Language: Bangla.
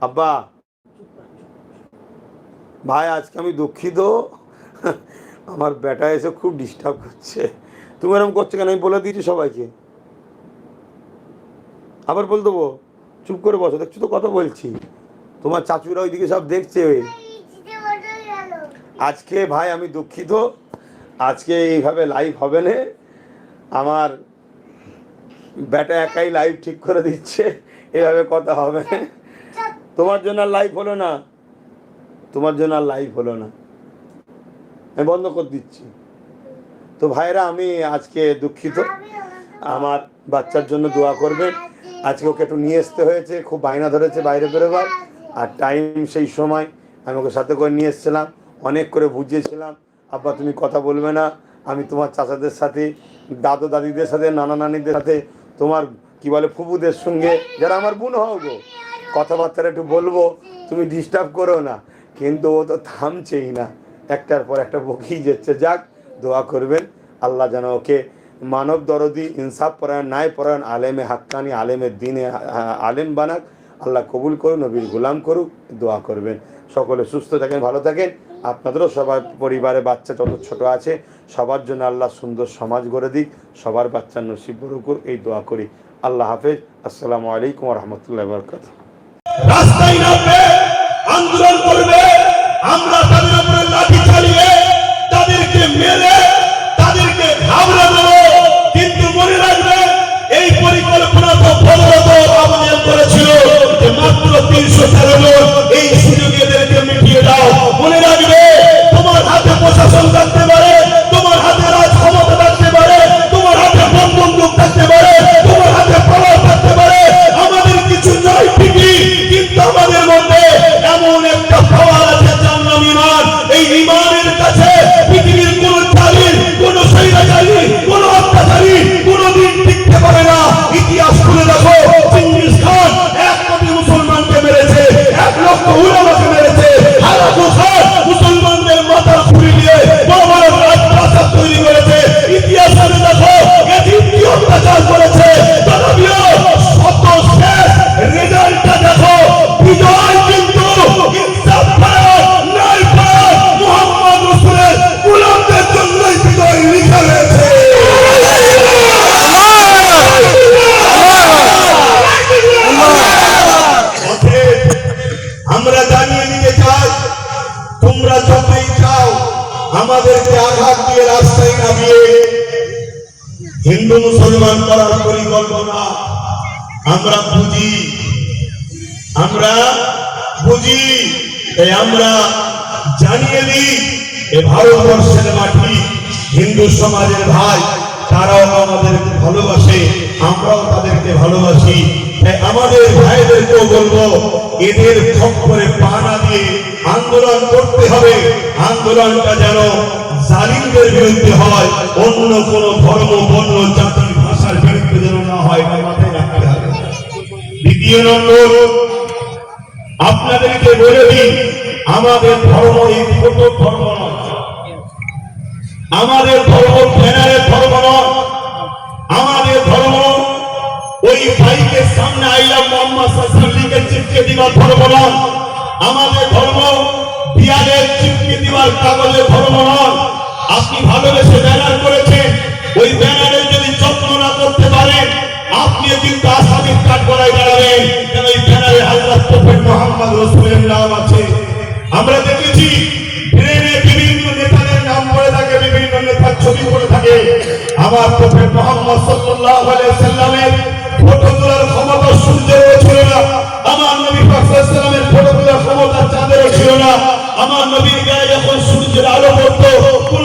আব্বা ভাই আজকে আমি দুঃখিত, আমার বেটা এসে খুব ডিস্টার্ব করছে। তুমি এরকম করছো কেন? আমি বলে দিয়েছি সবাইকে। আবার বল দেবো? চুপ করে বসো, দেখছো তো কথা বলছি, তোমার চাচুরা ওইদিকে সব দেখছে। আজকে ভাই আমি দুঃখিত, আজকে এইভাবে লাইভ হবে না। আমার বেটা একাই লাইভ ঠিক করে দিচ্ছে, এভাবে কথা হবে না। তোমার জন্য আর লাইভ হলো না, তোমার জন্য আর লাইভ হলো না, আমি বন্ধ করে দিচ্ছি। তো ভাইরা আমি আজকে দুঃখিত, আমার বাচ্চার জন্য দোয়া করবেন। আজকে ওকে একটু নিয়ে আসতে হয়েছে, খুব বায়না ধরেছে বাইরে বেরোবার, আর টাইম সেই সময় আমি ওকে সাথে করে নিয়ে এসেছিলাম, অনেক করে বুঝিয়েছিলাম আব্বা তুমি কথা বলবে না, আমি তোমার চাচাদের সাথে, দাদু দাদিদের সাথে, নানা নানিদের সাথে, তোমার কি বলে ফুবুদের সঙ্গে, যারা আমার বোন হও গো, কথাবার্তা একটু বলবো, তুমি ডিস্টার্ব করো না। কিন্তু ও তো থামছেই না, একটার পর একটা বকেই যাচ্ছে। যাক, দোয়া করবেন আল্লাহ যেন ওকে মানব দরদি, ইনসাফ পরায়ণ, ন্যায় পরায়ণ, আলেমে হাক্কানি, আলেমের দিনে আলেম বানাক, আল্লাহ কবুল করুন, নবীর গোলাম করুক, দোয়া করবেন। সকলে সুস্থ থাকেন, ভালো থাকেন। আপনাদেরও সবার পরিবারে বাচ্চা যত ছোট আছে সবার জন্য আল্লাহ সুন্দর সমাজ গড়ে দিক, সবার বাচ্চার নসিব বরকত করুক, এই দোয়া করি। আল্লাহ হাফেজ। আসসালামু আলাইকুম ওয়া রাহমাতুল্লাহি ওয়া বারাকাতুহু। রাস্তায় নামবে, আন্দোলন করবে, আমরা তাদের উপরে লাঠি চালিয়ে তাদেরকে মেরে তাদেরকে ঘাবড়ে দেবো। কিন্তু মনে রাখবে এই পরিকল্পনা তো বলরত আমাদের করেছিল যে মাত্র 313 জন, এই সুযোগে এদেরকে মিটিয়ে দাও। মনে রাখবে তোমার হাতে প্রশাসন থাকতে পারে, তোমার হাতে রাজ ক্ষমতা থাকতে পারে, তোমার হাতে বন্দুক থাকতে পারে, তোমার হাতে পাওয়ার থাকতে পারে, আমাদের কিছু নয় ঠিকই, কিন্তু আমাদের মধ্যে এমন একটা পাওয়ার আছে যার নাম ঈমান। এই ঈমানের কাছে পৃথিবীর কোন জালিম, কোন স্বৈরাচারী, কোন অত্যাচারী কোনদিন টিকতে পারে না। ইতিহাস খুলে দেখো, চেঙ্গিস খান 1 কোটি মুসলমানকে মেরেছে, 1 লক্ষ উলামাকে মেরেছে, হালাকু খান মুসলমানদের মাথা খুলে দিয়ে বড় বড় রাজপ্রাসাদ তৈরি করেছে। ইতিহাস খুলে দেখো, এজিদ কি অত্যাচার করেছে। তথাপিও শত শেষ রেজাল্টটা দেখো, বিজয় কিন্তু ইনসাফ পরায়ণ, ন্যায় পরায়ণ মুহাম্মদ রাসূলের গোলামদের জন্যই বিজয় লিখা রয়েছে। আমরা জানিয়ে দিতে চাই, তোমরা যতই চাও আমাদেরকে আঘাত দিয়ে রাস্তায় নামিয়ে হিন্দু মুসলমান করার পরিকল্পনা আমরা বুঝি, আমরা বুঝি, তাই আমরা জানিয়ে দিই এ ভারতবর্ষের মাটি, হিন্দু সমাজের ভাই, তারাও আমাদেরকে ভালোবাসে, আমরাও তাদেরকে ভালোবাসি। তাই আমাদের ভাইদেরকেও বলবো, এদের খপ্পরে পা না দিয়ে আন্দোলন করতে হবে। আন্দোলনটা যেন জালিমদের বিরুদ্ধে হয়, অন্য কোন ধর্ম, বর্ণ, জাতি, ভাষার বিরুদ্ধে যেন না হয়, এটা মাথায় রাখতে হবে। দ্বিতীয় নম্বর, আপনাদেরকে বলে দিই, আমাদের ধর্ম এই ছোট ধর্ম নয়, আমাদের ধর্ম ব্যানারের ধর্ম নয়, আমাদের ধর্ম ওই ভাইকে সামনে আইলা মোহাম্মদ সাল্লাল্লাহু চিপকে দিবার ধর্ম নয়, আমাদের ধর্ম বিয়াদের চিপকে দিবার কাগজের ধর্ম নয়। আপনি ভালোবেসে ব্যানার করেছেন, ওই ব্যানারে যদি যত্ন না করতে পারেন আপনি কিন্তু আসামির কাঠ গড়ায় দাঁড়াবেন, কারণ এই ব্যানারে হযরত প্রফেট মুহাম্মদ রাসূলের নাম আছে। আমরা দেখেছি ট্রেনে বিভিন্ন নেতাদের নাম পড়ে থাকে, বিভিন্ন নেতার ছবি পড়ে থাকে। আমার প্রফেট মুহাম্মদ সাল্লাল্লাহু আলাইহি সাল্লামের ফটো তোলার ক্ষমতা সূর্যেরও ছিল না, আমার নবী পাক সাল্লাল্লাহু আলাইহি সাল্লামের ফটো তোলার ক্ষমতা চাঁদেরও ছিল না। আমার নবীর গায়ে যখন সূর্যের আলো পড়তো, কোন